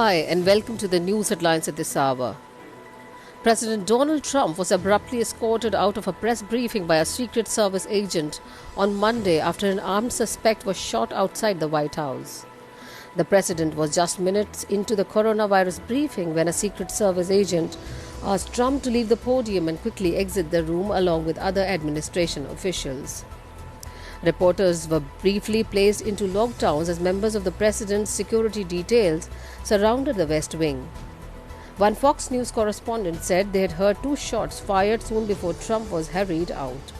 Hi, and welcome to the news headlines at this hour. President Donald Trump was abruptly escorted out of a press briefing by a Secret Service agent on Monday after an armed suspect was shot outside the White House. The president was just minutes into the coronavirus briefing when a Secret Service agent asked Trump to leave the podium and quickly exit the room along with other administration officials. Reporters were briefly placed into lockdowns as members of the president's security details surrounded the West Wing. One Fox News correspondent said they had heard two shots fired soon before Trump was hurried out.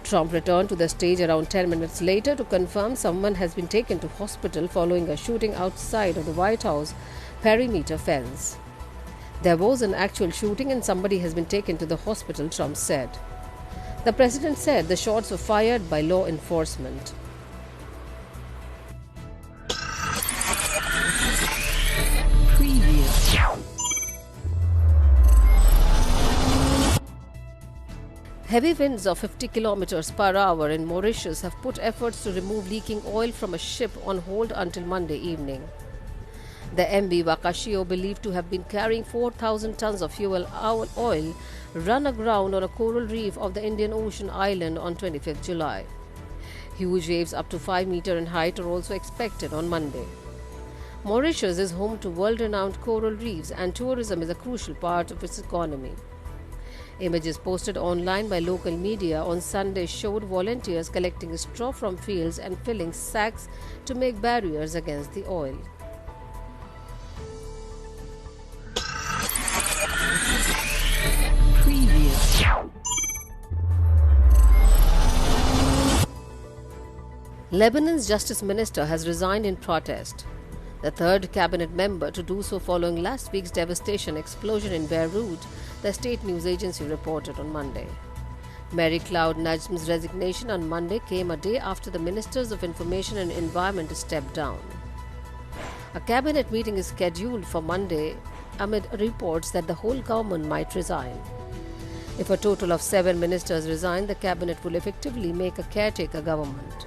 Trump returned to the stage around 10 minutes later to confirm someone has been taken to hospital following a shooting outside of the White House perimeter fence. There was an actual shooting and somebody has been taken to the hospital, Trump said. The president said the shots were fired by law enforcement. Heavy winds of 50 kilometers per hour in Mauritius have put efforts to remove leaking oil from a ship on hold until Monday evening. The MV Wakashio, believed to have been carrying 4,000 tons of fuel oil, ran aground on a coral reef of the Indian Ocean island on 25th July. Huge waves up to 5 meters in height are also expected on Monday. Mauritius is home to world-renowned coral reefs and tourism is a crucial part of its economy. Images posted online by local media on Sunday showed volunteers collecting straw from fields and filling sacks to make barriers against the oil. Lebanon's Justice Minister has resigned in protest. The third cabinet member to do so following last week's devastating explosion in Beirut, the state news agency reported on Monday. Mary Cloud Najm's resignation on Monday came a day after the Ministers of Information and Environment stepped down. A cabinet meeting is scheduled for Monday amid reports that the whole government might resign. If a total of 7 ministers resign, the cabinet will effectively make a caretaker government.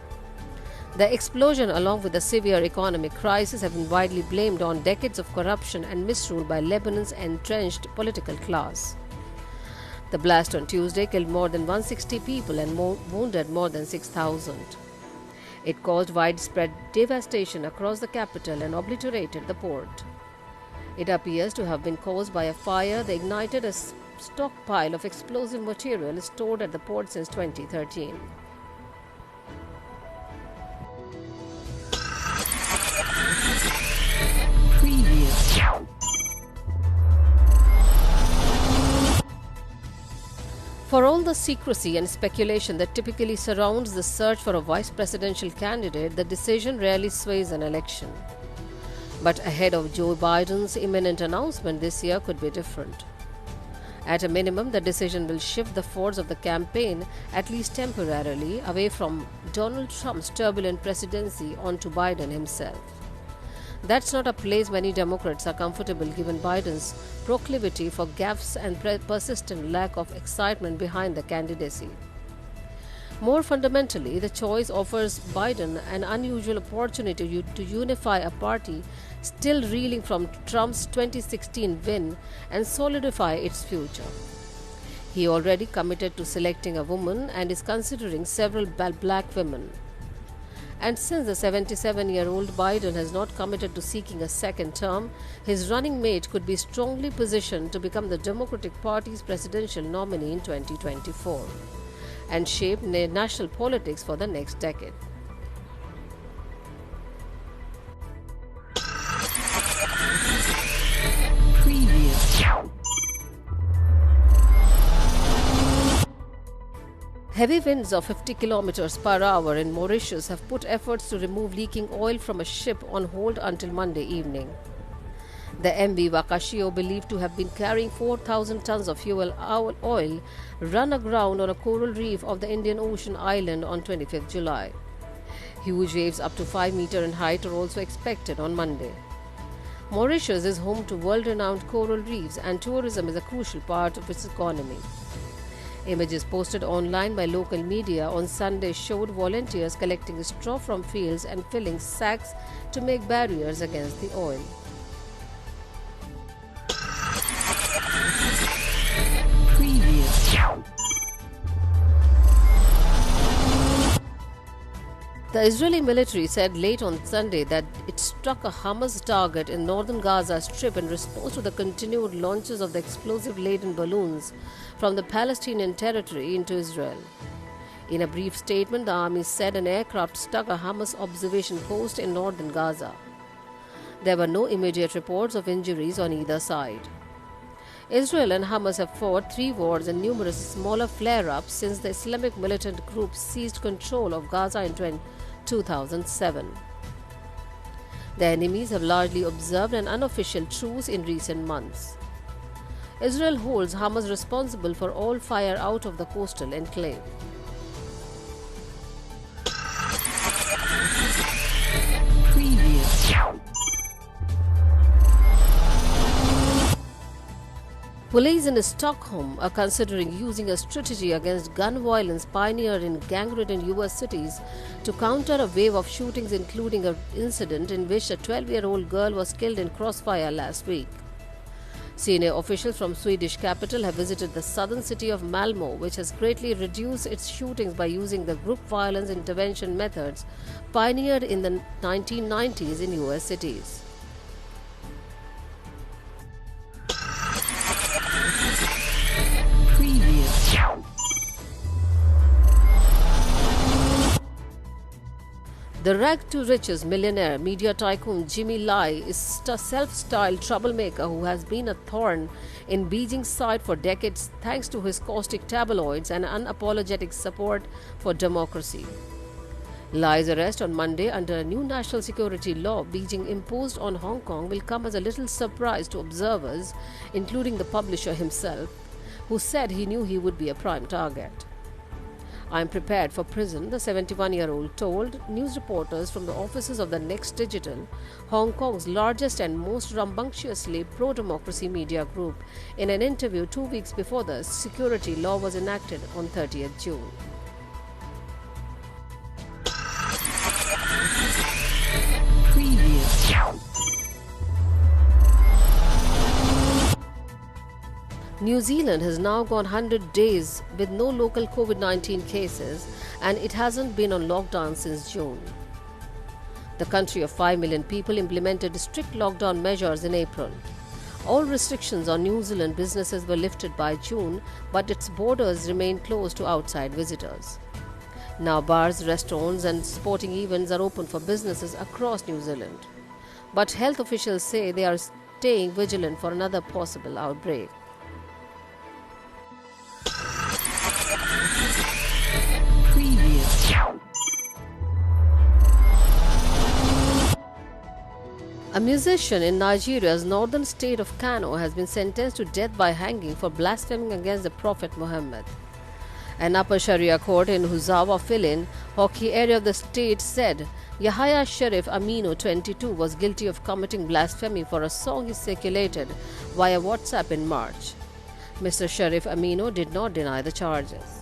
The explosion, along with the severe economic crisis, have been widely blamed on decades of corruption and misrule by Lebanon's entrenched political class. The blast on Tuesday killed more than 160 people and wounded more than 6,000. It caused widespread devastation across the capital and obliterated the port. It appears to have been caused by a fire that ignited a stockpile of explosive material stored at the port since 2013. For all the secrecy and speculation that typically surrounds the search for a vice presidential candidate, the decision rarely sways an election. But ahead of Joe Biden's imminent announcement, this year could be different. At a minimum, the decision will shift the force of the campaign, at least temporarily, away from Donald Trump's turbulent presidency onto Biden himself. That's not a place many Democrats are comfortable given Biden's proclivity for gaffes and persistent lack of excitement behind the candidacy. More fundamentally, the choice offers Biden an unusual opportunity to unify a party still reeling from Trump's 2016 win and solidify its future. He already committed to selecting a woman and is considering several black women. And since the 77-year-old Biden has not committed to seeking a second term, his running mate could be strongly positioned to become the Democratic Party's presidential nominee in 2024 and shape national politics for the next decade. Heavy winds of 50 kilometers per hour in Mauritius have put efforts to remove leaking oil from a ship on hold until Monday evening. The MV Wakashio, believed to have been carrying 4,000 tons of fuel oil, ran aground on a coral reef of the Indian Ocean island on 25th July. Huge waves up to 5 meters in height are also expected on Monday. Mauritius is home to world-renowned coral reefs and tourism is a crucial part of its economy. Images posted online by local media on Sunday showed volunteers collecting straw from fields and filling sacks to make barriers against the oil. The Israeli military said late on Sunday that it struck a Hamas target in northern Gaza Strip in response to the continued launches of the explosive-laden balloons from the Palestinian territory into Israel. In a brief statement, the army said an aircraft struck a Hamas observation post in northern Gaza. There were no immediate reports of injuries on either side. Israel and Hamas have fought 3 wars and numerous smaller flare-ups since the Islamic militant group seized control of Gaza in 2007. The enemies have largely observed an unofficial truce in recent months. Israel holds Hamas responsible for all fire out of the coastal enclave. Police in Stockholm are considering using a strategy against gun violence pioneered in gang-ridden US cities to counter a wave of shootings, including an incident in which a 12-year-old girl was killed in crossfire last week. Senior officials from Swedish capital have visited the southern city of Malmö, which has greatly reduced its shootings by using the group violence intervention methods pioneered in the 1990s in US cities. The rag-to-riches millionaire media tycoon Jimmy Lai is a self-styled troublemaker who has been a thorn in Beijing's side for decades thanks to his caustic tabloids and unapologetic support for democracy. Lai's arrest on Monday under a new national security law Beijing imposed on Hong Kong will come as a little surprise to observers, including the publisher himself, who said he knew he would be a prime target. "I am prepared for prison," the 71-year-old told news reporters from the offices of the Next Digital, Hong Kong's largest and most rambunctiously pro-democracy media group, in an interview 2 weeks before the security law was enacted on 30th June. New Zealand has now gone 100 days with no local COVID-19 cases, and it hasn't been on lockdown since June. The country of 5 million people implemented strict lockdown measures in April. All restrictions on New Zealand businesses were lifted by June, but its borders remain closed to outside visitors. Now bars, restaurants and sporting events are open for businesses across New Zealand. But health officials say they are staying vigilant for another possible outbreak. A musician in Nigeria's northern state of Kano has been sentenced to death by hanging for blaspheming against the Prophet Muhammad. An upper Sharia court in Huzawa Filin, Hockey area of the state said Yahya Sharif Amino, 22, was guilty of committing blasphemy for a song he circulated via WhatsApp in March. Mr. Sharif Amino did not deny the charges.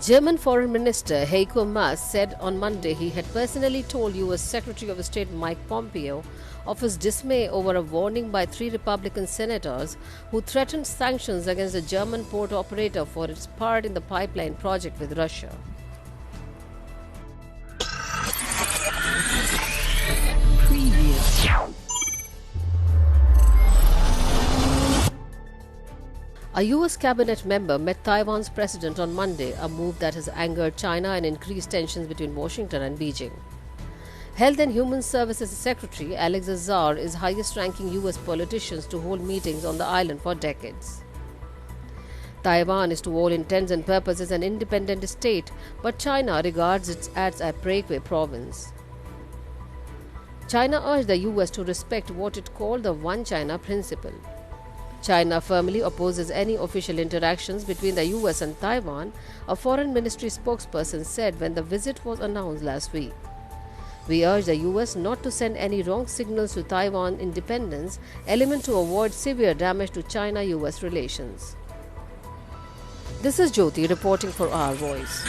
German Foreign Minister Heiko Maas said on Monday he had personally told U.S. Secretary of State Mike Pompeo of his dismay over a warning by 3 Republican senators who threatened sanctions against the German port operator for its part in the pipeline project with Russia. A U.S. cabinet member met Taiwan's president on Monday, a move that has angered China and increased tensions between Washington and Beijing. Health and Human Services Secretary Alex Azar is highest-ranking U.S. politicians to hold meetings on the island for decades. Taiwan is to all intents and purposes an independent state, but China regards it as a breakaway province. China urged the U.S. to respect what it called the One China principle. China firmly opposes any official interactions between the US and Taiwan, a foreign ministry spokesperson said when the visit was announced last week. "We urge the US not to send any wrong signals to Taiwan independence, element to avoid severe damage to China-US relations." This is Jyoti reporting for Our Voice.